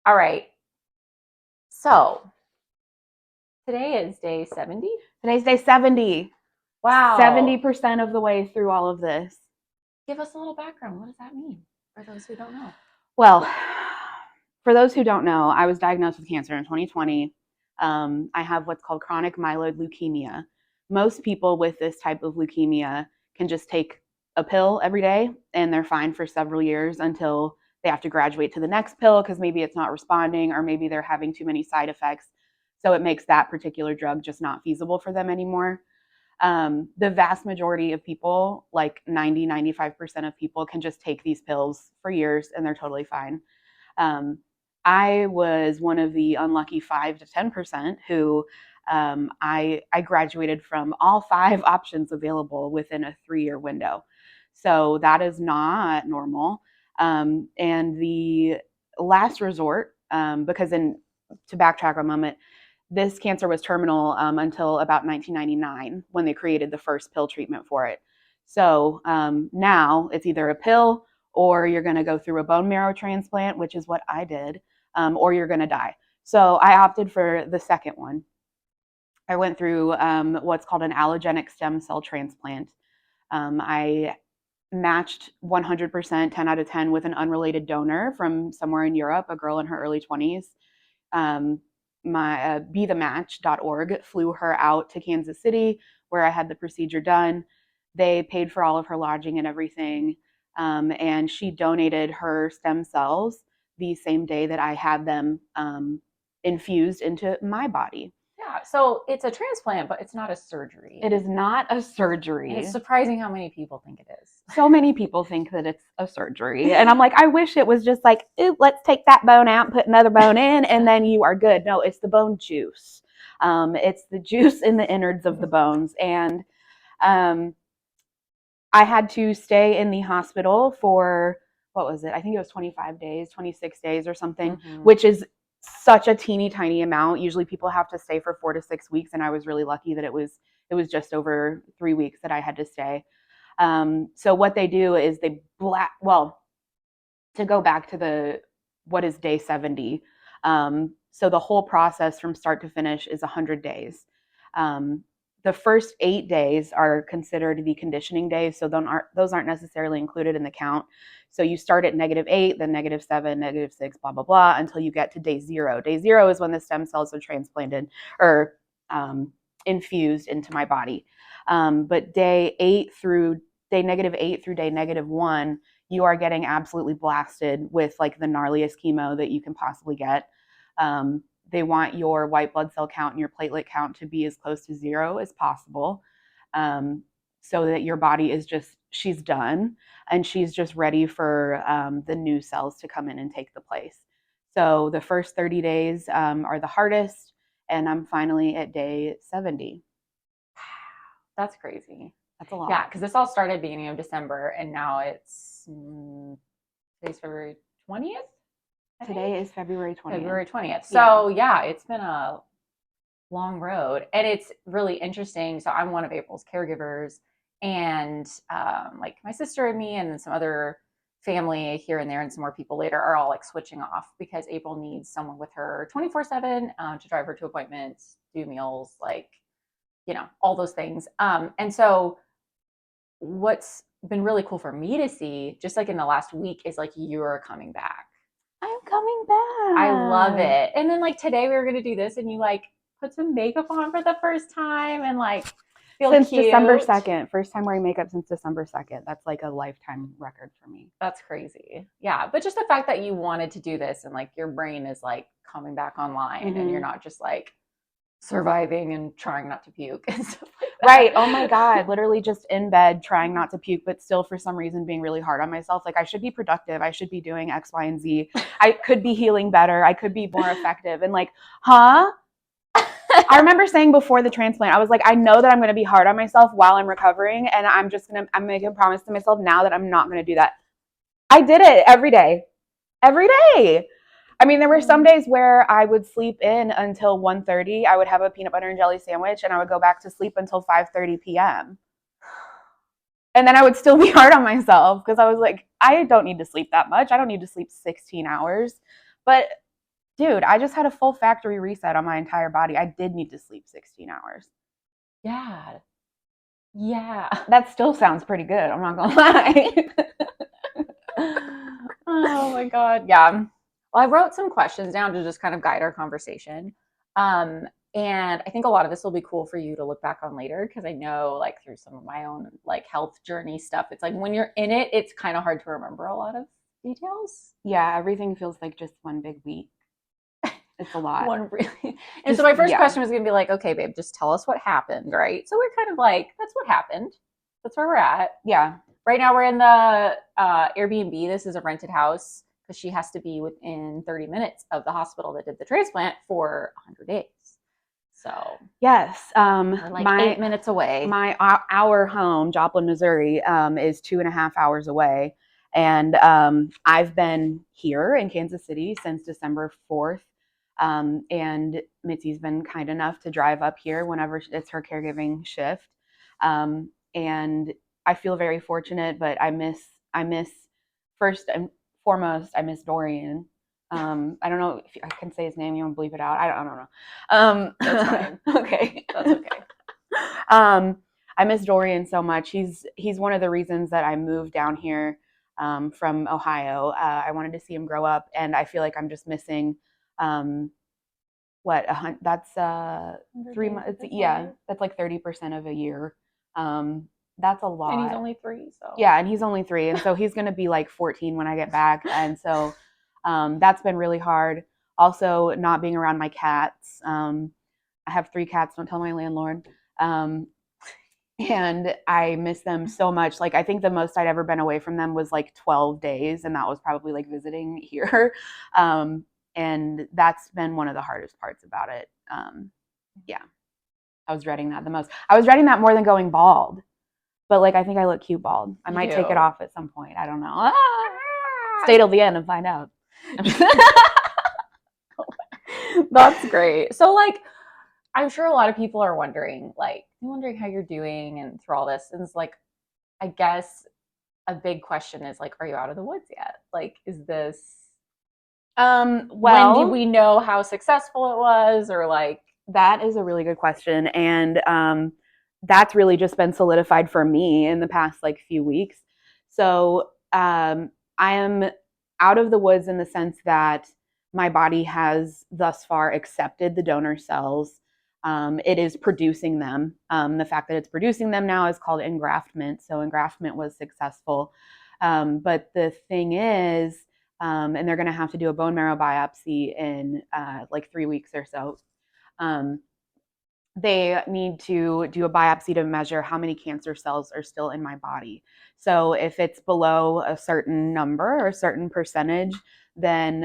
All right. So today is day 70. Today's day 70. Wow. 70% of the way through all of this. Give us a little background. What does that mean for those who don't know? Well, for those who don't know, I was diagnosed with cancer in 2020. I have what's called chronic myeloid leukemia. Most people with this type of leukemia can just take a pill every day and they're fine for several years until they have to graduate to the next pill because maybe it's not responding or maybe they're having too many side effects. So it makes that particular drug just not feasible for them anymore. The vast majority of people, like 95% of people, can just take these pills for years and they're totally fine. Um, I was one of the unlucky 5 to 10% who I graduated from all 5 options available within a 3-year window. So that is not normal. And the last resort, because to backtrack a moment, this cancer was terminal until about 1999 when they created the first pill treatment for it. So now it's either a pill or you're going to go through a bone marrow transplant, which is what I did, or you're going to die. So I opted for the second one. I went through what's called an allogenic stem cell transplant. I matched 100%, 10 out of 10 with an unrelated donor from somewhere in Europe, a girl in her early 20s. My bethematch.org flew her out to Kansas City where I had the procedure done. They paid for all of her lodging and everything. And she donated her stem cells the same day that I had them infused into my body. Yeah. So it's a transplant, but it's not a surgery. It is not a surgery. And it's surprising how many people think it is. So many people think that it's a surgery. And I'm like, I wish it was just like, let's take that bone out and put another bone in, and then you are good. No, it's the bone juice. It's the juice in the innards of the bones. And I had to stay in the hospital for, what was it? I think it was 25 days, 26 days or something, which is such a teeny tiny amount. Usually people have to stay for 4 to 6 weeks. And I was really lucky that it was just over 3 weeks that I had to stay. So what they do is to go back to what is day 70. So the whole process from start to finish is 100 days. The first 8 days are considered the conditioning days, so those aren't necessarily included in the count. So you start at -8, then -7, -6, blah, blah, blah, until you get to day 0. Day 0 is when the stem cells are transplanted or infused into my body. But day -8 through day -1, you are getting absolutely blasted with like the gnarliest chemo that you can possibly get. They want your white blood cell count and your platelet count to be as close to 0 as possible, so that your body is she's done and she's just ready for the new cells to come in and take the place. So the first 30 days are the hardest, and I'm finally at day 70. That's crazy. That's a lot. Yeah, because this all started beginning of December, and now it's today's February 20th. Today is February 20th. February 20th. So yeah, it's been a long road, and it's really interesting. So I'm one of April's caregivers, and like my sister and me, and then some other family here and there, and some more people later are all like switching off because April needs someone with her 24/7 to drive her to appointments, do meals, like all those things. And so what's been really cool for me to see, just like in the last week, is like you're coming back. I'm coming back. I love it. And then like today we were gonna do this, and you like put some makeup on for the first time, and like feel since cute. December 2nd. First time wearing makeup since December 2nd. That's like a lifetime record for me. That's crazy. Yeah, but just the fact that you wanted to do this, and like your brain is like coming back online, and you're not just like surviving and trying not to puke and stuff like that. Right. Oh my God. Literally just in bed trying not to puke, but still for some reason being really hard on myself. Like I should be productive. I should be doing X, Y, and Z. I could be healing better. I could be more effective. And like, huh? I remember saying before the transplant, I was like, I know that I'm going to be hard on myself while I'm recovering. And I'm making a promise to myself now that I'm not going to do that. I did it every day. Every day. I mean, there were some days where I would sleep in until 1:30. I would have a peanut butter and jelly sandwich, and I would go back to sleep until 5:30 p.m. And then I would still be hard on myself because I was like, I don't need to sleep that much. I don't need to sleep 16 hours. But Dude, I just had a full factory reset on my entire body. I did need to sleep 16 hours. Yeah. Yeah. That still sounds pretty good. I'm not gonna lie. Oh my God. Yeah. Well, I wrote some questions down to just kind of guide our conversation. Um, and I think a lot of this will be cool for you to look back on later because I know, like, through some of my own like health journey stuff, it's like when you're in it, it's kind of hard to remember a lot of details. Yeah, everything feels like just one big week. It's a lot. One really, and so Just, my first yeah. question was going to be like, okay, babe, just tell us what happened, right? So we're kind of like, that's what happened. That's where we're at. Yeah. Right now, we're in the Airbnb. This is a rented house because she has to be within 30 minutes of the hospital that did the transplant for 100 days. So Yes. we're like 8 minutes away. Our home, Joplin, Missouri, is 2.5 hours away. And I've been here in Kansas City since December 4th. And Mitzi's been kind enough to drive up here whenever it's her caregiving shift. And I feel very fortunate, but I miss first and foremost, I miss Dorian. I don't know if I can say his name. You want to bleep it out? I don't know. That's fine. Okay. That's okay. I miss Dorian so much. He's one of the reasons that I moved down here from Ohio. I wanted to see him grow up, and I feel like I'm just missing that's 3 months. Yeah, that's like 30% of a year. That's a lot. And he's only 3, so yeah, and he's only 3, and so he's going to be like 14 when I get back, and so that's been really hard. Also, not being around my cats. I have 3 cats. Don't tell my landlord. And I miss them so much. Like, I think the most I'd ever been away from them was like 12 days, and that was probably like visiting here. And that's been one of the hardest parts about it. Yeah, I was dreading that the most. I was dreading that more than going bald. But like, I think I look cute bald. I might take it off at some point. I don't know. Stay till the end and find out. that's great. So like, I'm sure a lot of people are wondering, like, how you're doing and through all this. And it's like, I guess a big question is like, are you out of the woods yet? Like, is this when did we know how successful it was, or like that is a really good question, and that's really just been solidified for me in the past like few weeks. So I am out of the woods in the sense that my body has thus far accepted the donor cells. It is producing them. The fact that it's producing them now is called engraftment. So engraftment was successful. But the thing is, and they're going to have to do a bone marrow biopsy in like 3 weeks or so. They need to do a biopsy to measure how many cancer cells are still in my body. So if it's below a certain number or a certain percentage, then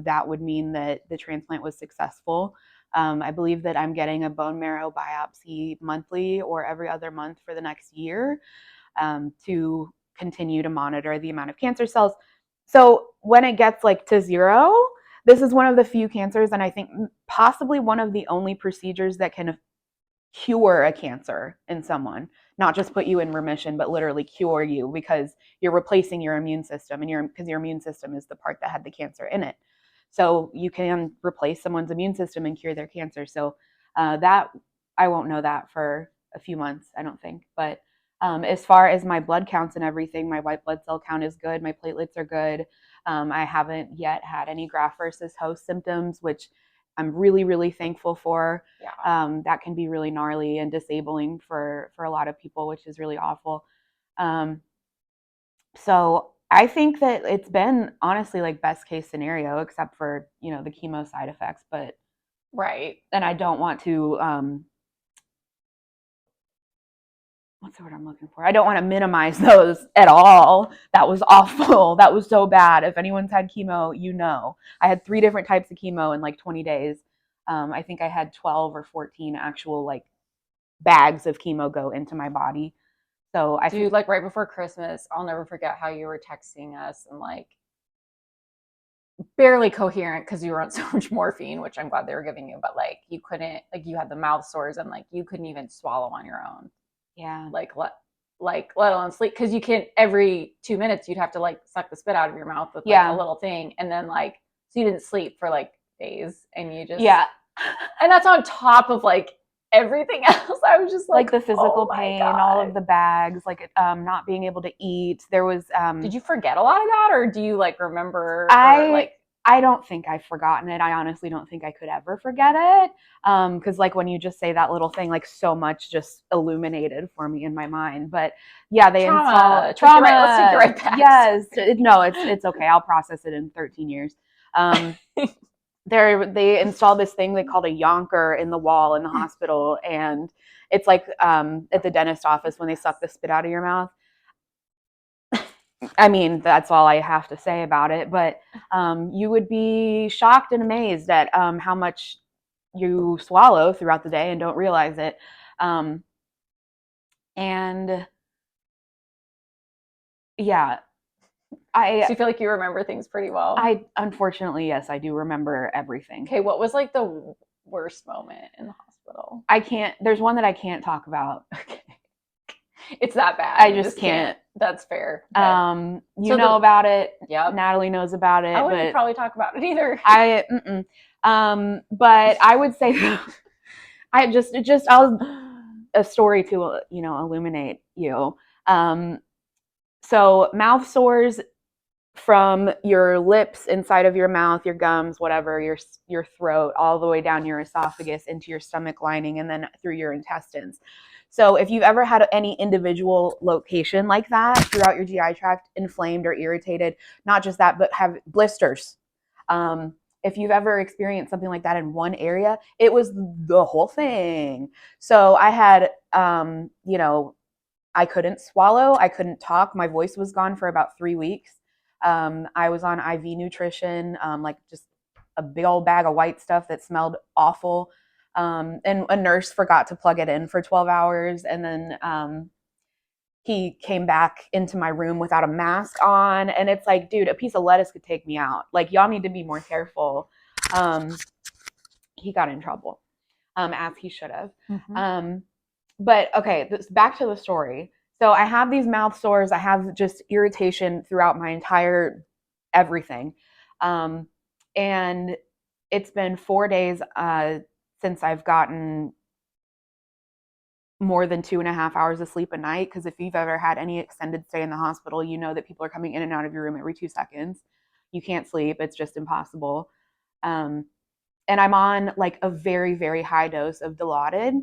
that would mean that the transplant was successful. I believe that I'm getting a bone marrow biopsy monthly or every other month for the next year to continue to monitor the amount of cancer cells. So when it gets like to 0, this is one of the few cancers, and I think possibly one of the only procedures that can cure a cancer in someone, not just put you in remission, but literally cure you, because you're replacing your immune system, and because your immune system is the part that had the cancer in it. So you can replace someone's immune system and cure their cancer. So that I won't know that for a few months, I don't think. But as far as my blood counts and everything, my white blood cell count is good. My platelets are good. I haven't yet had any graft versus host symptoms, which I'm really, really thankful for. yeah. That can be really gnarly and disabling for a lot of people, which is really awful. So I think that it's been honestly like best case scenario, except for, the chemo side effects. But Right. and I don't want to what's the word I'm looking for? I don't want to minimize those at all. That was awful. That was so bad. If anyone's had chemo, I had 3 different types of chemo in like 20 days. I think I had 12 or 14 actual like bags of chemo go into my body. So Dude, like right before Christmas, I'll never forget how you were texting us and like barely coherent because you were on so much morphine, which I'm glad they were giving you, but like you couldn't, like you had the mouth sores and like you couldn't even swallow on your own. Yeah. Let alone sleep, because you can't, every 2 minutes you'd have to like suck the spit out of your mouth with like a little thing, and then like so you didn't sleep for like days, and you just Yeah. and that's on top of like everything else. I was just Like like, the physical oh my pain, all of God. the bags, like not being able to eat. There was Did you forget a lot of that, or do you like remember, or I like I don't think I've forgotten it. I honestly don't think I could ever forget it. Because like when you just say that little thing, like so much just illuminated for me in my mind. But yeah, they install trauma? Let's take you trauma. right back. Yes, no, it's okay. I'll process it in 13 years. Um, they installed this thing they called a yonker in the wall in the hospital, and it's like at the dentist office when they suck the spit out of your mouth. I mean, that's all I have to say about it. But you would be shocked and amazed at how much you swallow throughout the day and don't realize it. Um, and yeah, I So you feel like you remember things pretty well. I unfortunately, yes, I do remember everything. Okay, what was like the worst moment in the hospital? I can't. There's one that I can't talk about. Okay. It's that bad. I You just just can't. can't. That's fair. Okay. You So know about it. yep. Natalie knows about I it, wouldn't but probably talk about it either. but I would say I'll a story to illuminate you. Um, so mouth sores from your lips, inside of your mouth, your gums, whatever, your throat, all the way down your esophagus into your stomach lining, and then through your intestines. So if you've ever had any individual location like that throughout your GI tract inflamed or irritated, not just that, but have blisters. If you've ever experienced something like that in one area, it was the whole thing. So I had, I couldn't swallow, I couldn't talk, my voice was gone for about 3 weeks. I was on IV nutrition, like just a big old bag of white stuff that smelled awful. And a nurse forgot to plug it in for 12 hours. And then he came back into my room without a mask on. And it's like, dude, a piece of lettuce could take me out. Like, y'all need to be more careful. He got in trouble, as he should have. Mm-hmm. But okay, back to the story. So I have these mouth sores. I have just irritation throughout my entire everything. And it's been 4 days since I've gotten more than 2.5 hours of sleep a night. Because if you've ever had any extended stay in the hospital, you know that people are coming in and out of your room every 2 seconds. You can't sleep. It's just impossible. And I'm on like a very, very high dose of Dilaudid.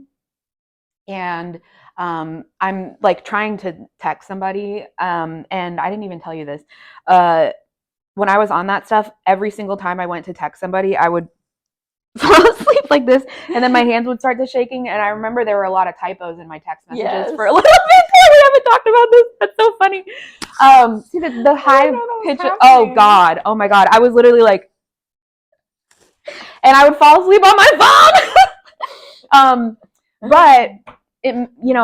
And I'm like trying to text somebody. And I didn't even tell you this. When I was on that stuff, every single time I went to text somebody, I would fall asleep like this, and then my hands would start to shaking. And I remember there were a lot of typos in my text messages for a little bit. We haven't talked about this. That's so funny. See the high pitch. Oh God. Oh my God. I was literally like, and I would fall asleep on my phone. But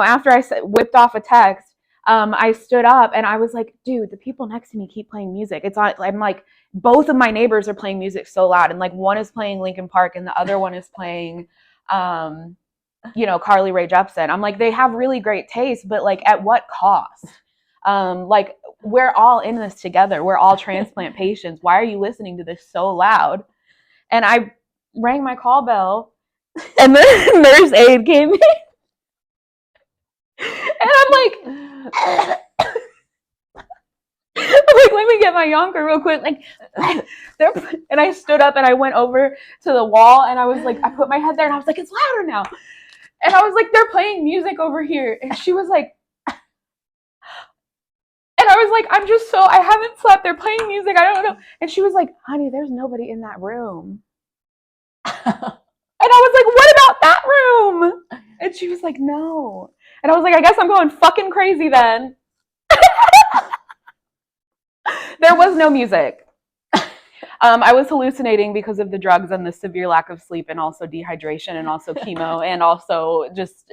after I whipped off a text, I stood up and I was like, dude, the people next to me keep playing music. I'm like, both of my neighbors are playing music so loud, and like one is playing Linkin Park and the other one is playing, Carly Rae Jepsen. I'm like, they have really great taste, but like, at what cost? Like, we're all in this together. We're all transplant patients. Why are you listening to this so loud? And I rang my call bell, and the nurse aide came in. And I'm like, let me get my yonker real quick. Like, and I stood up and I went over to the wall and I was like, I put my head there and I was like, it's louder now. And I was like, they're playing music over here. And she was like, and I was like, I haven't slept. They're playing music. I don't know. And she was like, honey, there's nobody in that room. And I was like, what about that room? And she was like, no. And I was like, I guess I'm going fucking crazy then. There was no music. I was hallucinating because of the drugs and the severe lack of sleep, and also dehydration, and also chemo, and also just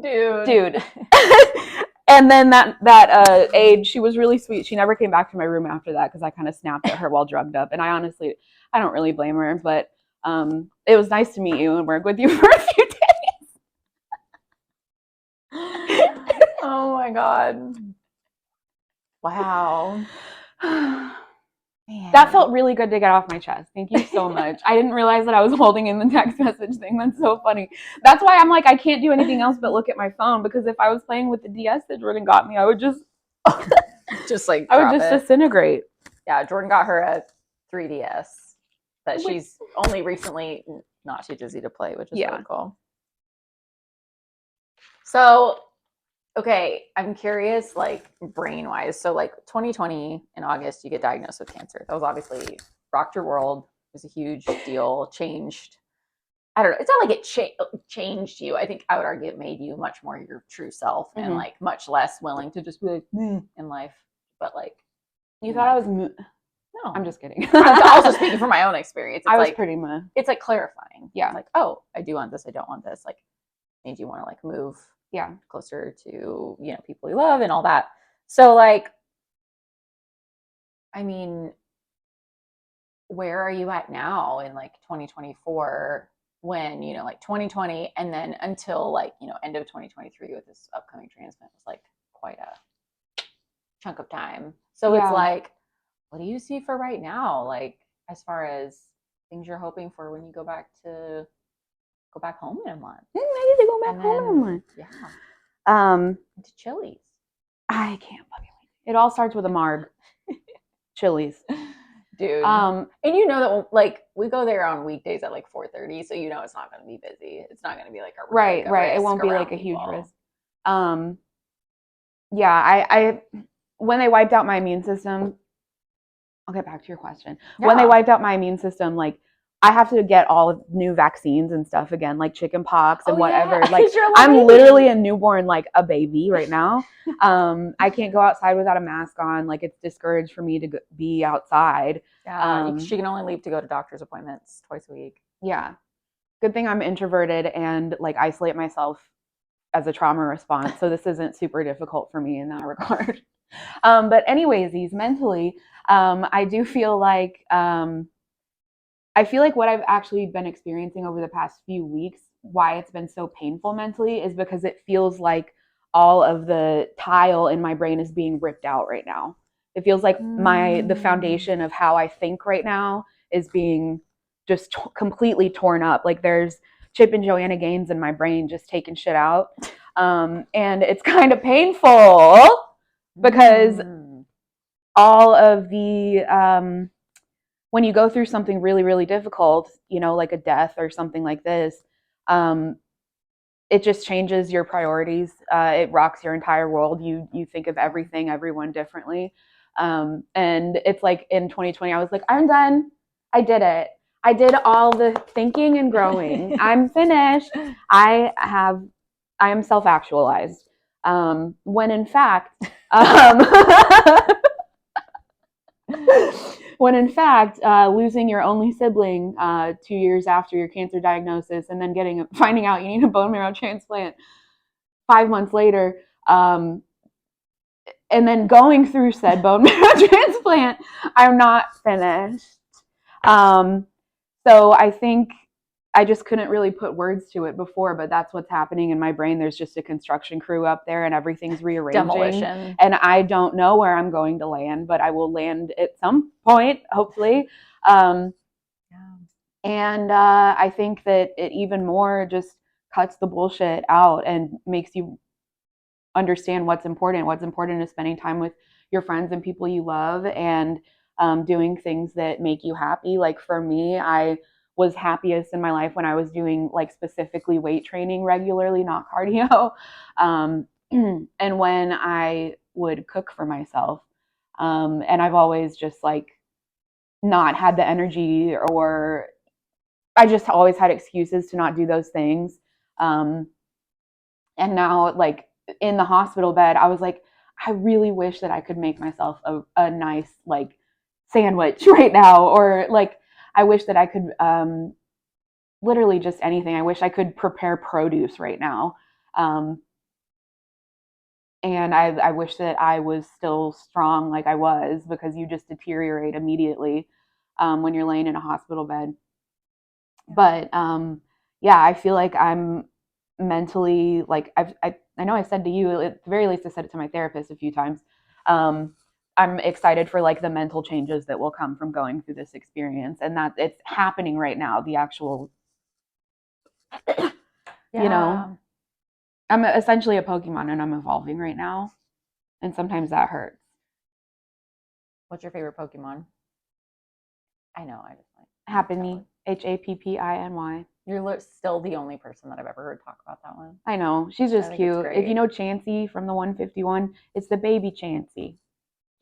dude. And then that aide, she was really sweet. She never came back to my room after that because I kind of snapped at her while drugged up. And I don't really blame her, but it was nice to meet you and work with you for a few days. Oh my God. Wow. That Man. felt really good to get off my chest. Thank you so much. I didn't realize that I was holding in the text message thing. That's so funny. That's why I'm like, I can't do anything else but look at my phone, because if I was playing with the DS that Jordan got me, I would just like I would drop just it. disintegrate. Yeah, Jordan got her a 3DS that she's only recently not too dizzy to play, which is really cool. So, okay, I'm curious, like brain wise. So, like 2020 in August, you get diagnosed with cancer. That was obviously rocked your world. It was a huge deal. Changed. I don't know. It's not like it changed you. I think I would argue it made you much more your true self and like much less willing to just be like in life. But like, you thought I was. No, I'm just kidding. I'm also speaking from my own experience. It's I was like, pretty much. It's like clarifying. Yeah. It's like, oh, I do want this. I don't want this. Like, made you want to like move closer to, you know, people you love and all that. So like, I mean, where are you at now in like 2024 when, you know, like 2020 and then until like, you know, end of 2023 with this upcoming transplant was like quite a chunk of time. So it's like, what do you see for right now? Like, as far as things you're hoping for when you go back home in a month. Maybe to go back home in a month. Yeah. To Chili's. I can't fucking wait. It all starts with a marg. Chili's. Dude. And you know that like we go there on weekdays at like 4:30, so you know it's not going to be busy. It's not going to be like a right. It won't be like a huge risk. Yeah, I when they wiped out my immune system, I'll get back to your question. Yeah. When they wiped out my immune system, like I have to get all new vaccines and stuff again, like chicken pox and whatever. Yeah. Like I'm literally a newborn, like a baby right now. I can't go outside without a mask on. Like it's discouraged for me to be outside. Yeah, she can only leave to go to doctor's appointments twice a week. Yeah. Good thing I'm introverted and like isolate myself as a trauma response. So this isn't super difficult for me in that regard. But anyways, mentally, I do feel like what I've actually been experiencing over the past few weeks, why it's been so painful mentally, is because it feels like all of the tile in my brain is being ripped out right now. It feels like the foundation of how I think right now is being just completely torn up. Like there's Chip and Joanna Gaines in my brain just taking shit out. And it's kind of painful because all of the when you go through something really, really difficult, you know, like a death or something like this, it just changes your priorities. It rocks your entire world. You think of everything, everyone differently. And it's like in 2020, I was like, I'm done. I did it. I did all the thinking and growing. I'm finished. I am self-actualized. When in fact, losing your only sibling 2 years after your cancer diagnosis, and then finding out you need a bone marrow transplant 5 months later, and then going through said bone marrow transplant, I'm not finished. So I think I just couldn't really put words to it before, but that's what's happening in my brain. There's just a construction crew up there and everything's rearranging. Demolition. And I don't know where I'm going to land, but I will land at some point, hopefully. And I think that it even more just cuts the bullshit out and makes you understand what's important. What's important is spending time with your friends and people you love, and doing things that make you happy. Like for me, I was happiest in my life when I was doing like specifically weight training regularly, not cardio. And when I would cook for myself. And I've always just like not had the energy, or I just always had excuses to not do those things. And now like in the hospital bed, I was like, I really wish that I could make myself a nice like sandwich right now, or like I wish that I could literally just anything. I wish I could prepare produce right now. And I wish that I was still strong like I was, because you just deteriorate immediately when you're laying in a hospital bed. But yeah, I feel like I'm mentally, like I know I said to you, at the very least I said it to my therapist a few times. I'm excited for like the mental changes that will come from going through this experience, and that it's happening right now. The actual, you know, Yeah. I'm essentially a Pokemon and I'm evolving right now, and sometimes that hurts. What's your favorite Pokemon? I know. I just like Happiny, Happiny. You're still the only person that I've ever heard talk about that one. I know, she's I just think it's cute. If you great. know Chansey from the 151, it's the baby Chansey.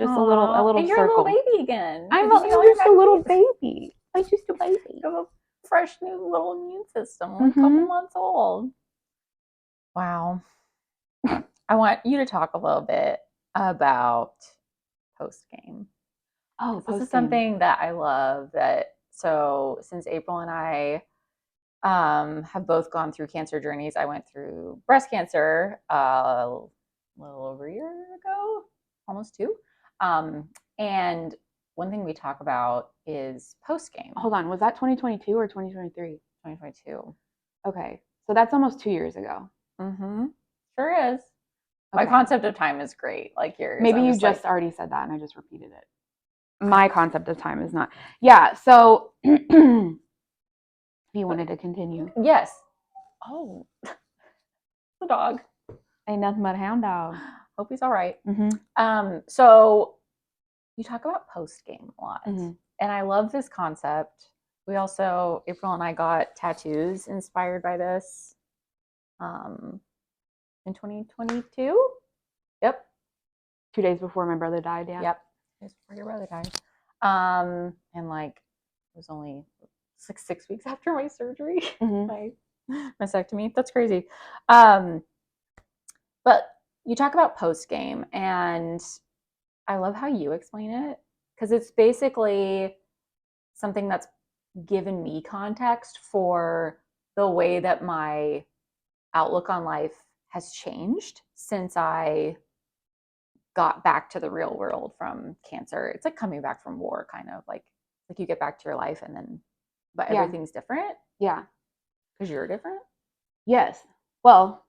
Just a Aw, little and you're a little circle. baby again I'm because you made all your just a little vaccines. baby. I'm just a baby. You have a fresh new little immune system, only a couple Mm-hmm. months old. Wow. I want you to talk a little bit about post game. Oh, Because this is post game. something that I love. Since April and I have both gone through cancer journeys, I went through breast cancer a little over a year ago, almost two. And one thing we talk about is post game Hold on, was that 2022 or 2023? 2022. Okay, so that's almost 2 years ago. Mm-hmm. Sure is. My Okay. concept of time is great, like yours. Maybe I'm you just like, just already said that and I just repeated it. My concept of time is not. Yeah, so if you wanted to continue. yes. Oh, the dog. Ain't nothing but a hound dog. Hope he's all right. Mm-hmm. So you talk about post game a lot, Mm-hmm. and I love this concept. We also, April and I got tattoos inspired by this um, in 2022. Yep. 2 days before my brother died, yeah. Yep. Just before your brother died. And like, it was only 6 weeks after my surgery, Mm-hmm. my mastectomy. That's crazy. Um, but you talk about post game, and I love how you explain it because it's basically something that's given me context for the way that my outlook on life has changed since I got back to the real world from cancer. It's like coming back from war, kind of like you get back to your life and then, but Yeah. everything's different Yeah. because you're different. Yes. Well,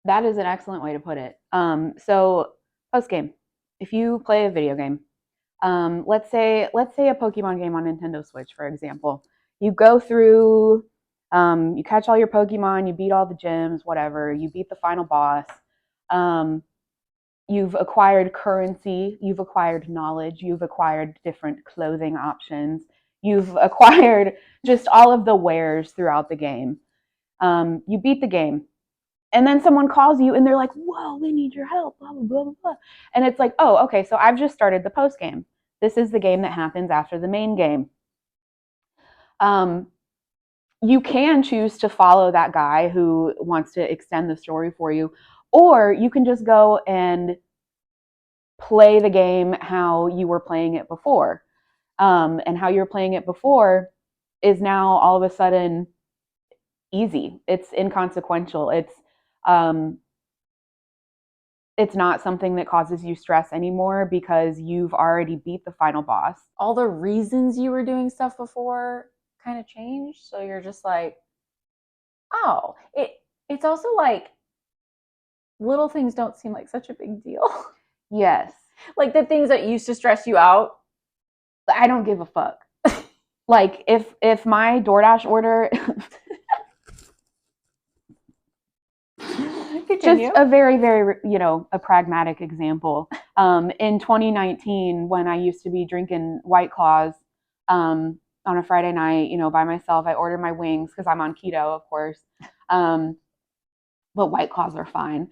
that is an excellent way to put it. So post game. If you play a video game, let's say a Pokemon game on Nintendo Switch, for example. You go through, you catch all your Pokemon, you beat all the gyms, whatever. You beat the final boss. Um, you've acquired currency, you've acquired knowledge, you've acquired different clothing options, you've acquired just all of the wares throughout the game. You beat the game, and then someone calls you and they're like, whoa, we need your help, blah, blah, blah, blah. And it's like, oh, okay, so I've just started the post game. This is the game that happens after the main game. Um, you can choose to follow that guy who wants to extend the story for you, or you can just go and play the game how you were playing it before. And how you're playing it before is now all of a sudden easy. It's inconsequential. Um, it's not something that causes you stress anymore because you've already beat the final boss. All the reasons you were doing stuff before kind of changed. So you're just like, oh, it's also like little things don't seem like such a big deal. Yes. Like the things that used to stress you out. I don't give a fuck. Like if my DoorDash order just a very, very, a pragmatic example. In 2019, when I used to be drinking White Claws on a Friday night, by myself, I ordered my wings because I'm on keto, of course. But White Claws are fine.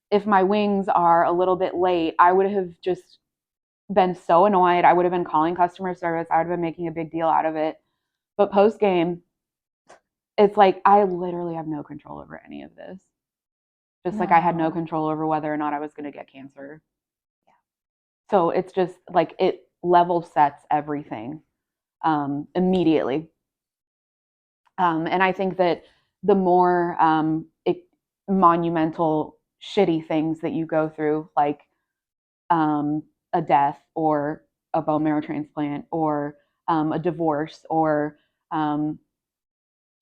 If my wings are a little bit late, I would have just been so annoyed. I would have been calling customer service. I would have been making a big deal out of it. But post game, it's like I literally have no control over any of this. Just like I had no control over whether or not I was going to get cancer. Yeah. So it's just like it level sets everything immediately. And I think that the more monumental, shitty things that you go through, like a death or a bone marrow transplant or a divorce or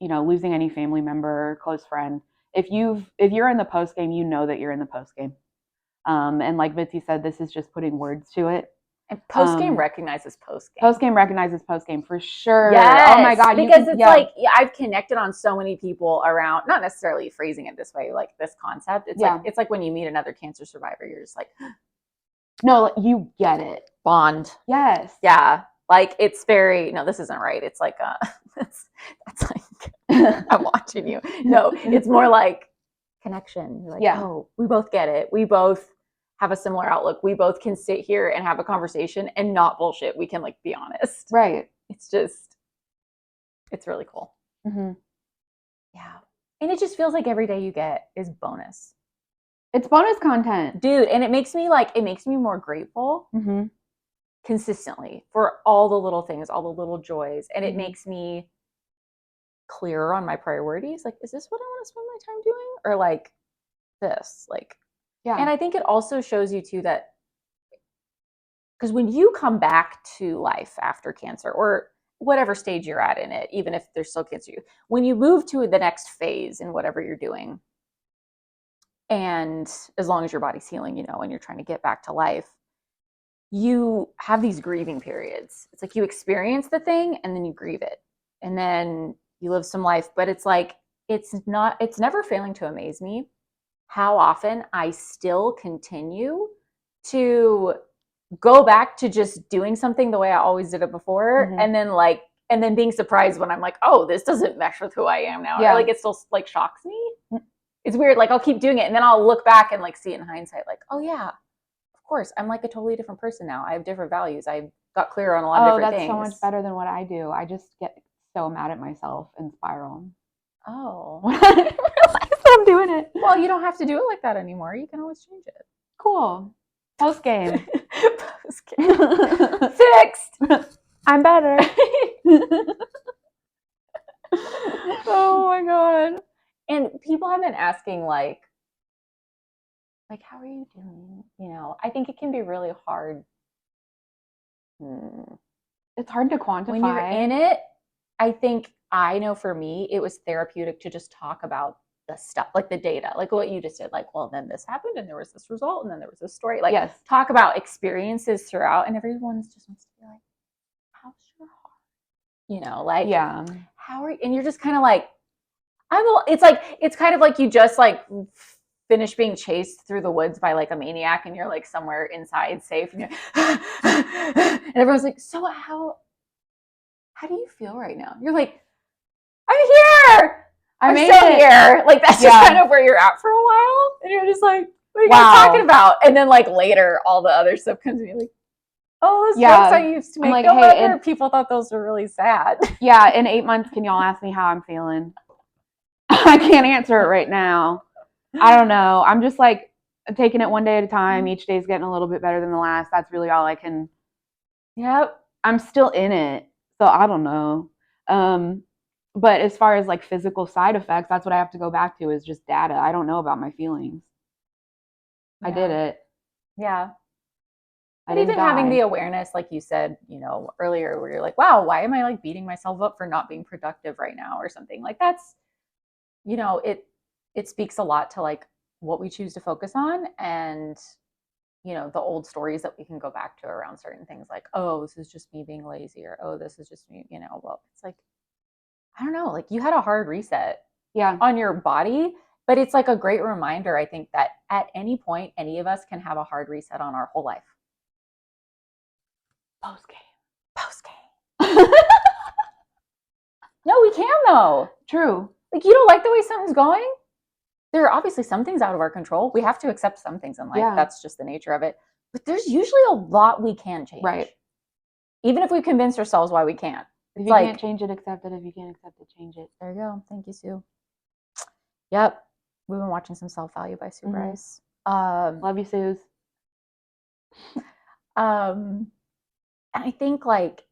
losing any family member or close friend, if you're in the post game, you know that you're in the post game. And like Mitzi said, this is just putting words to it. And post game recognizes post game. Post game recognizes post game for sure. Yes, oh my God. Because it's like, I've connected on so many people around, not necessarily phrasing it this way, like this concept. It's like when you meet another cancer survivor, you're just like, no, you get it. Bond. Yes. Yeah. Like it's very, no, this isn't right. It's like, that's like, I'm watching you. No, it's more like connection. You're like, oh, we both get it. We both have a similar outlook. We both can sit here and have a conversation and not bullshit. We can like be honest. Right. It's just, it's really cool. Mm-hmm. Yeah. And it just feels like every day you get is bonus. It's bonus content. Dude, and it makes me more grateful consistently for all the little things, all the little joys. And it makes me clearer on my priorities. Like, is this what I want to spend my time doing? Or like this? Like, yeah. And I think it also shows you too that, because when you come back to life after cancer or whatever stage you're at in it, even if there's still cancer, when you move to the next phase in whatever you're doing, and as long as your body's healing, and you're trying to get back to life, you have these grieving periods. It's like you experience the thing and then you grieve it. And then you live some life. But it's like, it's never failing to amaze me how often I still continue to go back to just doing something the way I always did it before. And then being surprised when I'm like, oh, this doesn't mesh with who I am now. Or like it still like shocks me. It's weird. Like I'll keep doing it and then I'll look back and like see it in hindsight, like, oh yeah, of course, I'm like a totally different person now. I have different values. I got clear on a lot of different things. Oh, that's so much better than what I do. I just get so mad at myself and spiral. Oh. When I realize I'm doing it. Well, you don't have to do it like that anymore. You can always change it. Cool. Post game. Fixed. I'm better. Oh my God. And people have been asking like, how are you doing? I think it can be really hard. It's hard to quantify. When you're in it, I know for me, it was therapeutic to just talk about the stuff, like the data, like what you just did. Like, well, then this happened and there was this result and then there was this story. Like, talk about experiences throughout, and everyone just wants to be like, how's your heart? How are you? And you're just kind of like, it's kind of like you just like finish being chased through the woods by like a maniac and you're like somewhere inside safe and and everyone's like, so how do you feel right now? You're like, I'm here. I'm still here. Like that's just kind of where you're at for a while. And you're just like, what are you guys talking about? And then like later all the other stuff comes to me like, oh, those jokes I used to make. Like, no wonder people thought those were really sad. Yeah, in 8 months, can y'all ask me how I'm feeling? I can't answer it right now. I don't know. I'm just like taking it one day at a time. Each day's getting a little bit better than the last. That's really all I can. Yep. I'm still in it. So I don't know. But as far as like physical side effects, that's what I have to go back to is just data. I don't know about my feelings. I did it. Yeah. But even having the awareness, like you said, earlier, where you're like, wow, why am I like beating myself up for not being productive right now or something? Like that's, it speaks a lot to like what we choose to focus on and, the old stories that we can go back to around certain things like, oh, this is just me being lazy or, oh, this is just me, well, it's like, I don't know, like you had a hard reset on your body, but it's like a great reminder, I think, that at any point, any of us can have a hard reset on our whole life. Post game. No, we can though. True. Like you don't like the way something's going? There are obviously some things out of our control. We have to accept some things in life. Yeah. That's just the nature of it. But there's usually a lot we can change. Right. Even if we convince ourselves why we can't. If you can't change it, accept it. If you can't accept it, change it. There you go. Thank you, Sue. Yep. We've been watching some Self-Value by Sue Bryce. Love you, Suze. And I think like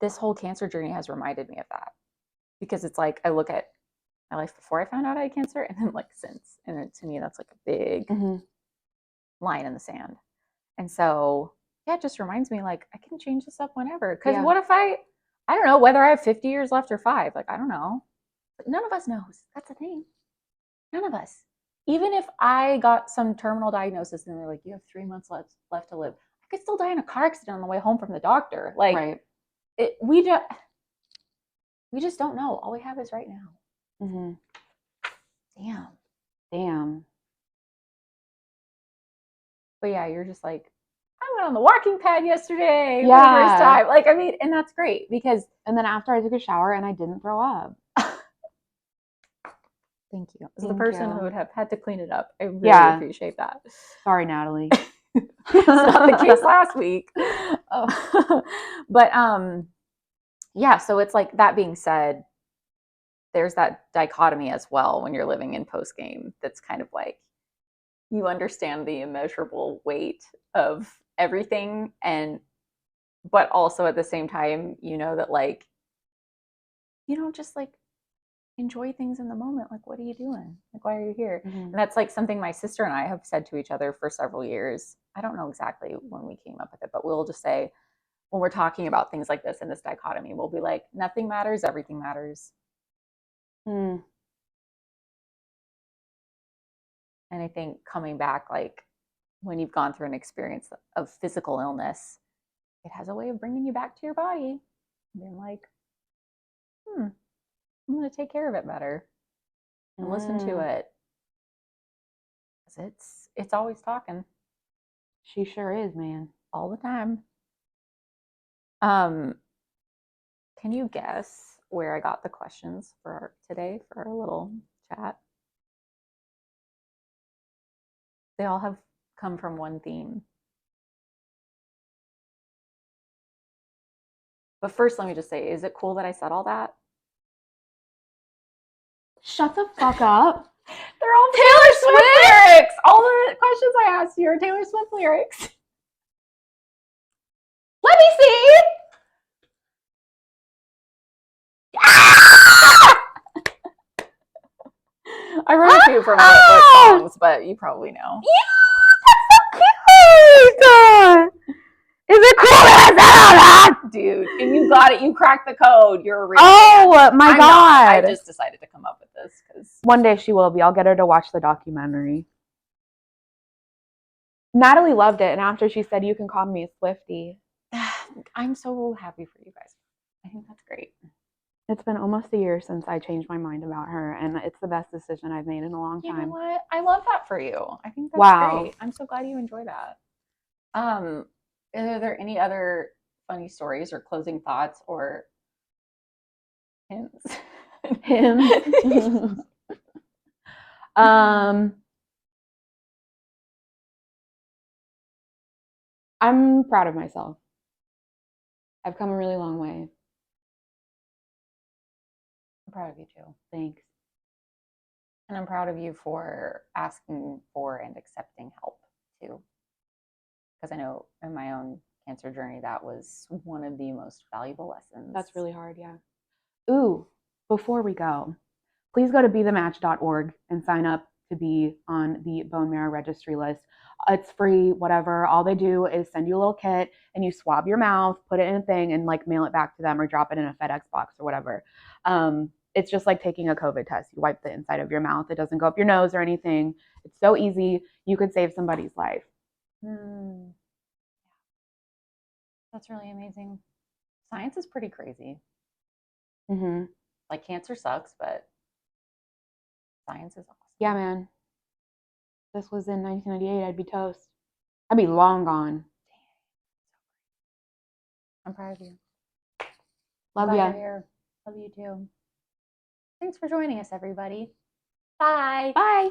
this whole cancer journey has reminded me of that. Because it's like I look at my life before I found out I had cancer and then like since. And then, to me, that's like a big line in the sand. And so, it just reminds me like I can change this up whenever. Because what if I don't know whether I have 50 years left or 5. Like, I don't know. But none of us knows. That's the thing. None of us. even if I got some terminal diagnosis and they're like, you have 3 months left to live, I could still die in a car accident on the way home from the doctor. Like, Right. we just don't know. All we have is right now. Mm-hmm. Damn. But yeah, you're just like, I went on the walking pad yesterday for the first time. Like, I mean, and that's great because. And then after I took a shower and I didn't throw up. Thank you. As the person who would have had to clean it up, I really appreciate that. Sorry, Natalie. It's not the case last week. But yeah, so it's like, that being said, there's that dichotomy as well when you're living in post game. That's kind of like, you understand the immeasurable weight of everything, but also at the same time, you know that, like, you don't just like enjoy things in the moment. Like, what are you doing? Like, why are you here? Mm-hmm. And that's like something my sister and I have said to each other for several years. I don't know exactly when we came up with it, but we'll just say, when we're talking about things like this in this dichotomy, we'll be like, nothing matters, everything matters. Mm. And I think coming back, like, when you've gone through an experience of physical illness, it has a way of bringing you back to your body and being like, I'm going to take care of it better and listen to it. Because it's always talking. She sure is, man. All the time. Can you guess where I got the questions for today for our little chat? They all have come from one theme. But first, let me just say, is it cool that I said all that? Shut the fuck up. They're all Taylor Swift lyrics. All the questions I asked you are Taylor Swift lyrics. Let me see. I wrote a few from what songs, but you probably know. Yeah, that's so cute. Is it cool that I said all that? Dude, and you got it. You cracked the code. You're a real fan. My God. I just decided to come up with this because one day she will be. I'll get her to watch the documentary. Natalie loved it, and after she said, you can call me a Swiftie. I'm so happy for you guys. I think that's great. It's been almost a year since I changed my mind about her, and it's the best decision I've made in a long time. You know what? I love that for you. I think that's great. I'm so glad you enjoy that. Are there any other funny stories or closing thoughts or hints? Hints. I'm proud of myself. I've come a really long way. I'm proud of you too. Thanks. And I'm proud of you for asking for and accepting help too. Because I know in my own cancer journey, that was one of the most valuable lessons. That's really hard, yeah. Ooh, before we go, please go to bethematch.org and sign up to be on the bone marrow registry list. It's free, whatever. All they do is send you a little kit and you swab your mouth, put it in a thing, and like mail it back to them or drop it in a FedEx box or whatever. It's just like taking a COVID test. You wipe the inside of your mouth. It doesn't go up your nose or anything. It's so easy. You could save somebody's life. That's really amazing. Science is pretty crazy. Mm-hmm. Like, cancer sucks, but science is awesome. Yeah, man. This was in 1998. I'd be toast. I'd be long gone. I'm proud of you. Love ya. Love you too. Thanks for joining us, everybody. Bye. Bye.